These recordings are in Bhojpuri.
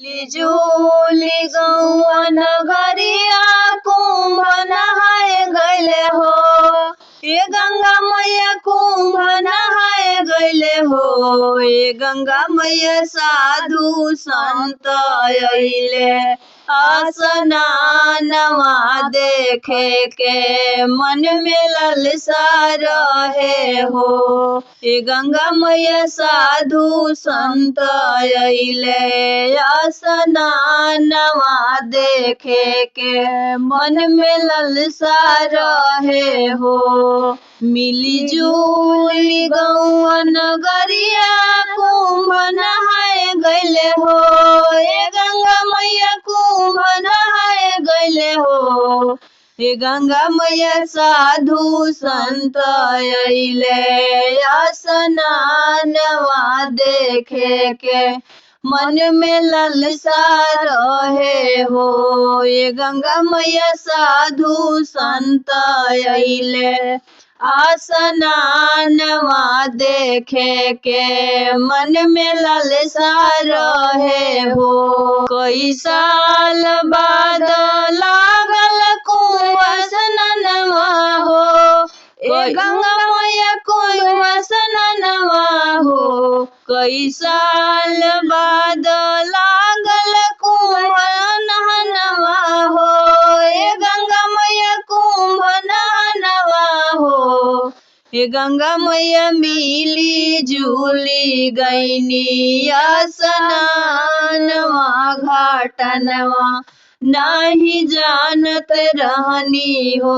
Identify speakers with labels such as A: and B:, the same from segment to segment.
A: लिजुली गौआ नगरिया कुंभ नहाए गैले हो। ये गंगा मैया कुंभ नहाए गैले हो। ये गंगा मैया साधु संत अइले स्नानवा देखे के मन में ललसा रहे हो। ये गंगा मैया साधु संत अइले स्नानवा देखे के मन में ललसा रहे हो। मिली जुली गौआ नगरिया कुंभ नहाए गैले हो। ये गंगा मैया कुंभ नहाए गैले हो। ये गंगा मैया साधु संत अइले स्नानवा देखे के मन में ललसा रहे हो। ये गंगा मैया साधु संत अइले स्नानवा देखे के मन में ललसा रहे हो। कई साल बाद लागल कुंभ स्नानवा हो। ए गंगा मैया कुंभ स्नानवा हो। कई साल बाद लागल कुंभ नहनवा हो। ए गंगा मैया कुंभ नहनवा हो। ये गंगा मैया मिली जुली गईनी स्नानवा घाटनवा नाही जानत रहनी हो।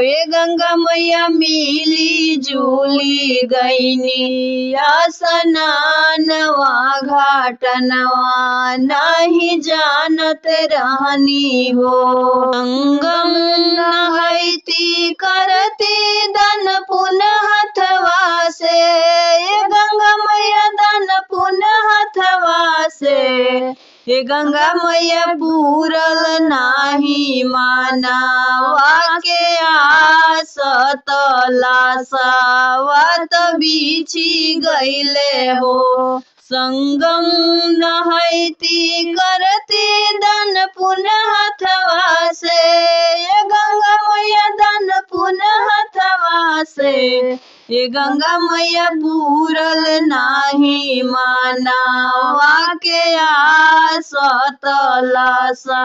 A: ये गंगा मैया मिली जुली गईनी स्नानवा घाटनवा नाही जानत रहनी हो। संगम नहैती करती दन पुनः हथवा से। ये गंगा मैया दन पुनः हथवा से। ये गंगा मैया पूरल नाही मानवा के आस तलासावत बिछी गईले हो। संगम नहैती करती दन पुनः हथवा से। ये गंगा मैया दन पुनः हथवा से। ये गंगा मैया पूरल नाही मानवा के आस तलासा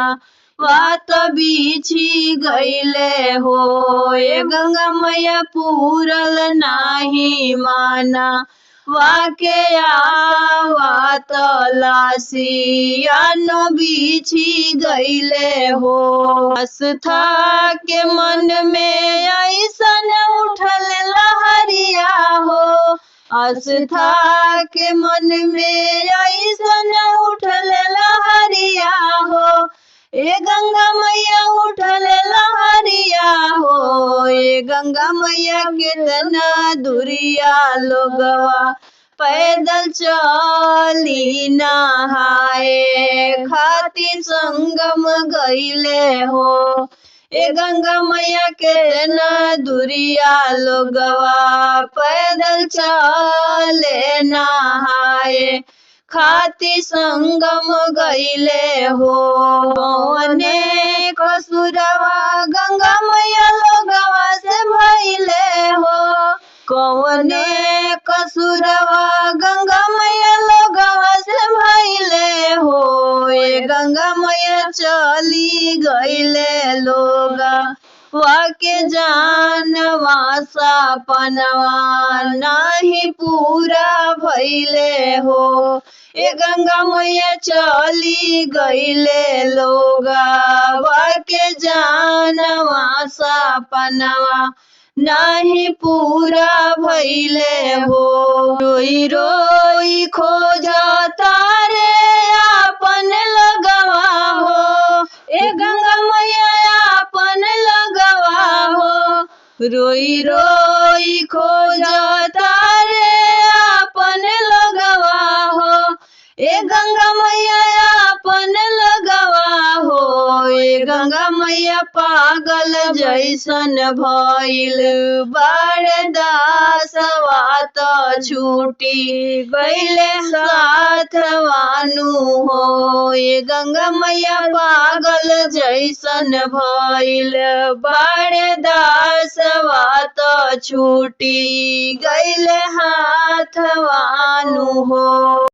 A: वात बिछी गईले हो। ये गंगा मैया पूरल नाही मानवा के आवत लासियानो बिछी गईले हो। आस्था के मन में ऐसन उठल लहरिया हो। आस्था के मन में ऐसन उठल लहरिया हो। ये गंगा मैया उठल लहरिया हो। ये गंगा मैया कितना दुरिया लोगवा पैदल चली नहाए खातिर संगम गईले हो। ये गंगा मैया कितना दुरिया लोगवा पैदल चले नहाए खातिर संगम गईले हो। कौने कसुरवा गंगा मैया लोगवा से भइले हो। कौने कसुरवा गंगा मैया लोगवा से भइले हो। ये गंगा मैया चली गईले लोगा वाके जानवा सपनवा नाही पूरा भइले हो। ये गंगा मैया चली गईले लोगा वाके जानवा सपनवा नाही पूरा भइले हो। रोई रोई खोजता रे आपन लगवा हो। ए गंगा मैया आपन लगवा हो। रोई रोई खोजता रे आपन लगवा हो। ए गंगा मैया आपन लगवा हो। ए गंगा मैया पागल जैसन भइल बाड़े दासवा त छूटी गइले साथवानु हो। ये गंगा मैया पागल जैसन भइल बाड़े दासवा त छूटी गइले हाथवानु हो।